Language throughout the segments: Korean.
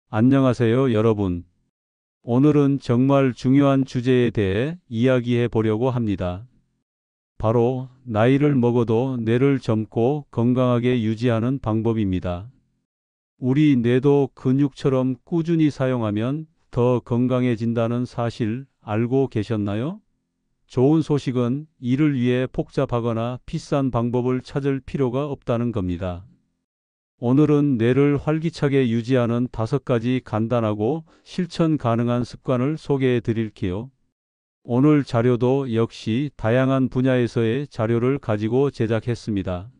안녕하세요, 여러분. 오늘은 정말 중요한 주제에 대해 이야기해 보려고 합니다. 바로 나이를 먹어도 뇌를 젊고 건강하게 유지하는 방법입니다. 우리 뇌도 근육처럼 꾸준히 사용하면 더 건강해진다는 사실 알고 계셨나요? 좋은 소식은 이를 위해 복잡하거나 비싼 방법을 찾을 필요가 없다는 겁니다. 오늘은 뇌를 활기차게 유지하는 5가지 간단하고 실천 가능한 습관을 소개해 드릴게요. 오늘 자료도 역시 다양한 분야에서의 자료를 가지고 제작했습니다.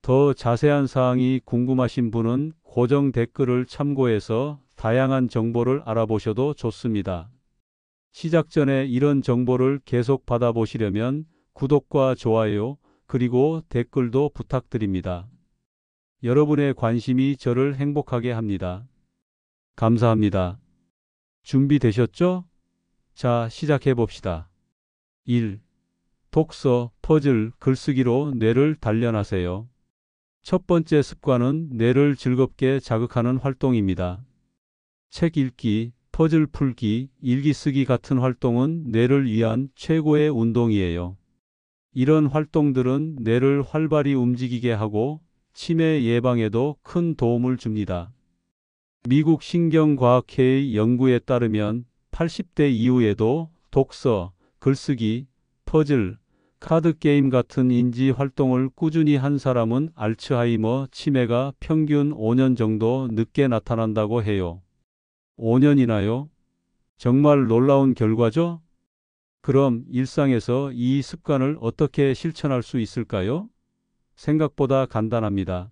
더 자세한 사항이 궁금하신 분은 고정 댓글을 참고해서 다양한 정보를 알아보셔도 좋습니다. 시작 전에 이런 정보를 계속 받아보시려면 구독과 좋아요, 그리고 댓글도 부탁드립니다. 여러분의 관심이 저를 행복하게 합니다. 감사합니다. 준비되셨죠? 자, 시작해 봅시다. 1. 독서, 퍼즐, 글쓰기로 뇌를 단련하세요. 첫 번째 습관은 뇌를 즐겁게 자극하는 활동입니다. 책 읽기, 퍼즐 풀기, 일기 쓰기 같은 활동은 뇌를 위한 최고의 운동이에요. 이런 활동들은 뇌를 활발히 움직이게 하고 치매 예방에도 큰 도움을 줍니다. 미국 신경과학회의 연구에 따르면 80대 이후에도 독서, 글쓰기, 퍼즐, 카드게임 같은 인지 활동을 꾸준히 한 사람은 알츠하이머 치매가 평균 5년 정도 늦게 나타난다고 해요. 5년이나요? 정말 놀라운 결과죠? 그럼 일상에서 이 습관을 어떻게 실천할 수 있을까요? 생각보다 간단합니다.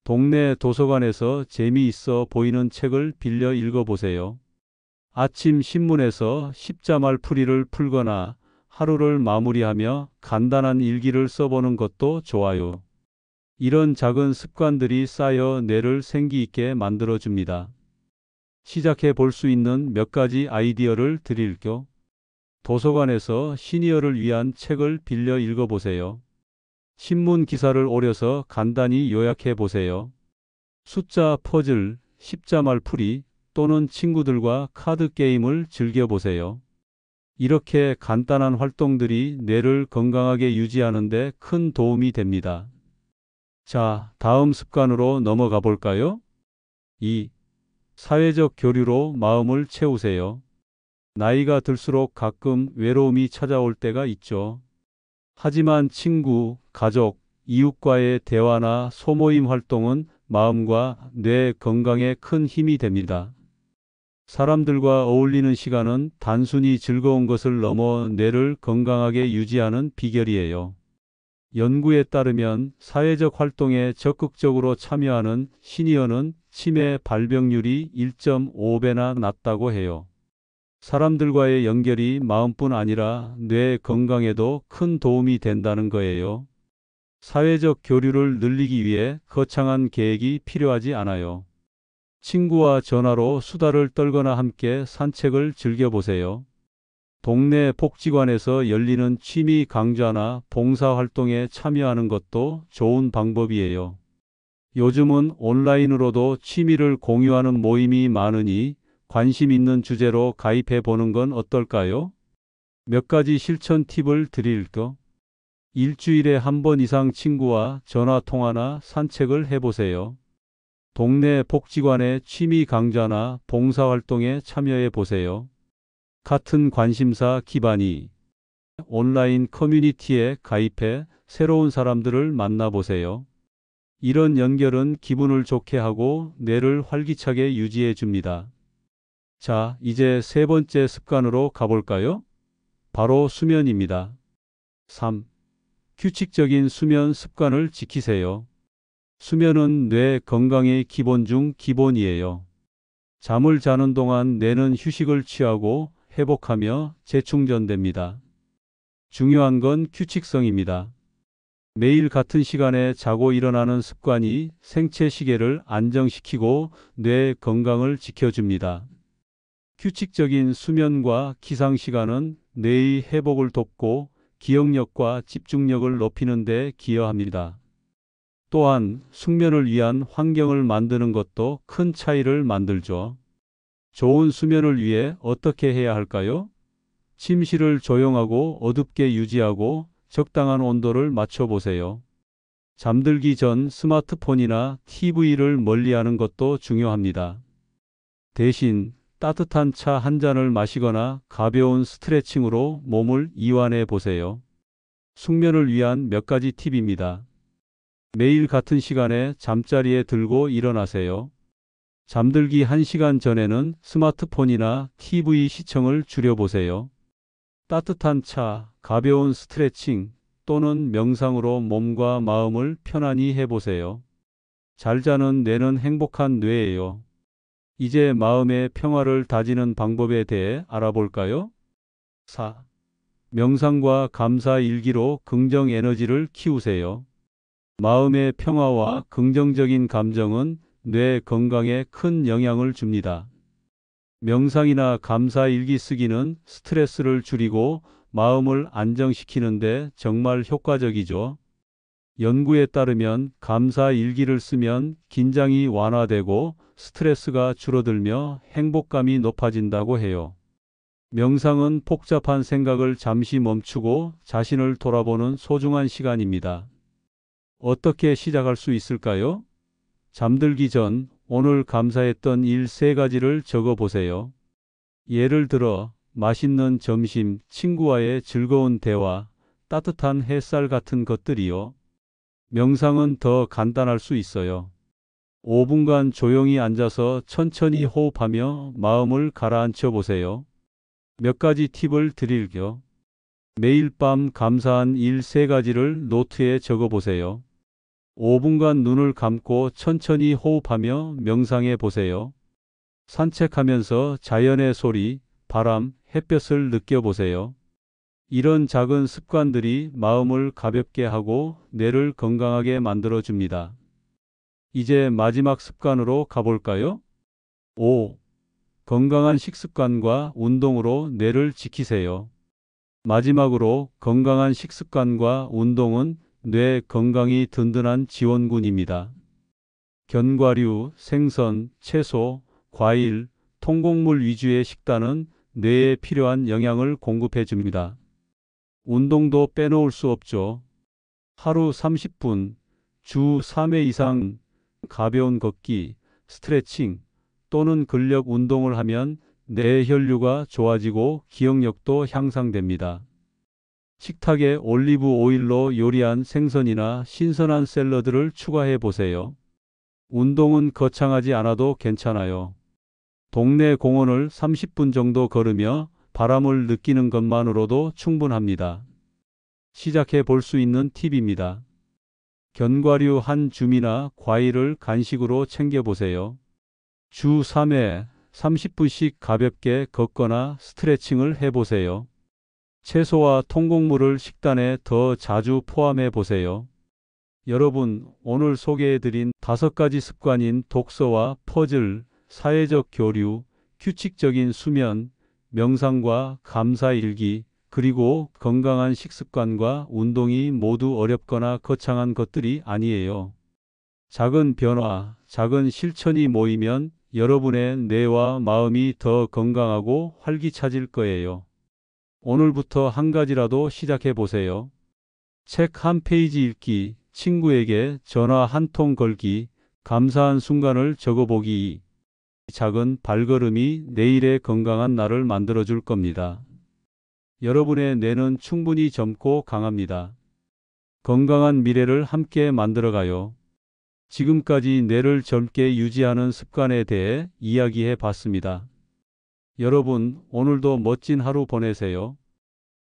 동네 도서관에서 재미있어 보이는 책을 빌려 읽어보세요. 아침 신문에서 십자말 풀이를 풀거나 하루를 마무리하며 간단한 일기를 써보는 것도 좋아요. 이런 작은 습관들이 쌓여 뇌를 생기 있게 만들어줍니다. 시작해 볼 수 있는 몇 가지 아이디어를 드릴게요. 도서관에서 시니어를 위한 책을 빌려 읽어보세요. 신문 기사를 오려서 간단히 요약해 보세요. 숫자 퍼즐, 십자말 풀이 또는 친구들과 카드 게임을 즐겨보세요. 이렇게 간단한 활동들이 뇌를 건강하게 유지하는 데 큰 도움이 됩니다. 자, 다음 습관으로 넘어가 볼까요? 2. 사회적 교류로 마음을 채우세요. 나이가 들수록 가끔 외로움이 찾아올 때가 있죠. 하지만 친구, 가족, 이웃과의 대화나 소모임 활동은 마음과 뇌 건강에 큰 힘이 됩니다. 사람들과 어울리는 시간은 단순히 즐거운 것을 넘어 뇌를 건강하게 유지하는 비결이에요. 연구에 따르면 사회적 활동에 적극적으로 참여하는 시니어는 치매 발병률이 1.5배나 낮다고 해요. 사람들과의 연결이 마음뿐 아니라 뇌 건강에도 큰 도움이 된다는 거예요. 사회적 교류를 늘리기 위해 거창한 계획이 필요하지 않아요. 친구와 전화로 수다를 떨거나 함께 산책을 즐겨보세요. 동네 복지관에서 열리는 취미 강좌나 봉사활동에 참여하는 것도 좋은 방법이에요. 요즘은 온라인으로도 취미를 공유하는 모임이 많으니 관심 있는 주제로 가입해 보는 건 어떨까요? 몇 가지 실천 팁을 드릴게요. 일주일에 한 번 이상 친구와 전화 통화나 산책을 해보세요. 동네 복지관의 취미 강좌나 봉사활동에 참여해 보세요. 같은 관심사 기반이 온라인 커뮤니티에 가입해 새로운 사람들을 만나보세요. 이런 연결은 기분을 좋게 하고 뇌를 활기차게 유지해 줍니다. 자, 이제 세 번째 습관으로 가볼까요? 바로 수면입니다. 3. 규칙적인 수면 습관을 지키세요. 수면은 뇌 건강의 기본 중 기본이에요. 잠을 자는 동안 뇌는 휴식을 취하고 회복하며 재충전됩니다. 중요한 건 규칙성입니다. 매일 같은 시간에 자고 일어나는 습관이 생체 시계를 안정시키고 뇌 건강을 지켜줍니다. 규칙적인 수면과 기상 시간은 뇌의 회복을 돕고 기억력과 집중력을 높이는 데 기여합니다. 또한 숙면을 위한 환경을 만드는 것도 큰 차이를 만들죠. 좋은 수면을 위해 어떻게 해야 할까요? 침실을 조용하고 어둡게 유지하고 적당한 온도를 맞춰보세요. 잠들기 전 스마트폰이나 TV를 멀리하는 것도 중요합니다. 대신 따뜻한 차 한 잔을 마시거나 가벼운 스트레칭으로 몸을 이완해 보세요. 숙면을 위한 몇 가지 팁입니다. 매일 같은 시간에 잠자리에 들고 일어나세요. 잠들기 1시간 전에는 스마트폰이나 TV 시청을 줄여보세요. 따뜻한 차, 가벼운 스트레칭 또는 명상으로 몸과 마음을 편안히 해보세요. 잘 자는 뇌는 행복한 뇌예요. 이제 마음의 평화를 다지는 방법에 대해 알아볼까요? 4. 명상과 감사 일기로 긍정 에너지를 키우세요. 마음의 평화와 긍정적인 감정은 뇌 건강에 큰 영향을 줍니다. 명상이나 감사 일기 쓰기는 스트레스를 줄이고 마음을 안정시키는데 정말 효과적이죠. 연구에 따르면 감사 일기를 쓰면 긴장이 완화되고 스트레스가 줄어들며 행복감이 높아진다고 해요. 명상은 복잡한 생각을 잠시 멈추고 자신을 돌아보는 소중한 시간입니다. 어떻게 시작할 수 있을까요? 잠들기 전 오늘 감사했던 일 3가지를 적어 보세요. 예를 들어 맛있는 점심, 친구와의 즐거운 대화, 따뜻한 햇살 같은 것들이요. 명상은 더 간단할 수 있어요. 5분간 조용히 앉아서 천천히 호흡하며 마음을 가라앉혀 보세요. 몇 가지 팁을 드릴게요. 매일 밤 감사한 일 3가지를 노트에 적어 보세요. 5분간 눈을 감고 천천히 호흡하며 명상해 보세요. 산책하면서 자연의 소리, 바람, 햇볕을 느껴보세요. 이런 작은 습관들이 마음을 가볍게 하고 뇌를 건강하게 만들어줍니다. 이제 마지막 습관으로 가볼까요? 5. 건강한 식습관과 운동으로 뇌를 지키세요. 마지막으로 건강한 식습관과 운동은 뇌 건강이 든든한 지원군입니다. 견과류, 생선, 채소, 과일, 통곡물 위주의 식단은 뇌에 필요한 영양을 공급해 줍니다. 운동도 빼놓을 수 없죠. 하루 30분, 주 3회 이상 가벼운 걷기, 스트레칭 또는 근력 운동을 하면 뇌 혈류가 좋아지고 기억력도 향상됩니다. 식탁에 올리브 오일로 요리한 생선이나 신선한 샐러드를 추가해 보세요. 운동은 거창하지 않아도 괜찮아요. 동네 공원을 30분 정도 걸으며 바람을 느끼는 것만으로도 충분합니다. 시작해 볼 수 있는 팁입니다. 견과류 한 줌이나 과일을 간식으로 챙겨보세요. 주 3회 30분씩 가볍게 걷거나 스트레칭을 해보세요. 채소와 통곡물을 식단에 더 자주 포함해 보세요. 여러분, 오늘 소개해드린 5가지 습관인 독서와 퍼즐, 사회적 교류, 규칙적인 수면, 명상과 감사일기, 그리고 건강한 식습관과 운동이 모두 어렵거나 거창한 것들이 아니에요. 작은 변화, 작은 실천이 모이면 여러분의 뇌와 마음이 더 건강하고 활기차질 거예요. 오늘부터 한 가지라도 시작해 보세요. 책 한 페이지 읽기, 친구에게 전화 한 통 걸기, 감사한 순간을 적어보기. 작은 발걸음이 내일의 건강한 날을 만들어줄 겁니다. 여러분의 뇌는 충분히 젊고 강합니다. 건강한 미래를 함께 만들어가요. 지금까지 뇌를 젊게 유지하는 습관에 대해 이야기해 봤습니다. 여러분, 오늘도 멋진 하루 보내세요.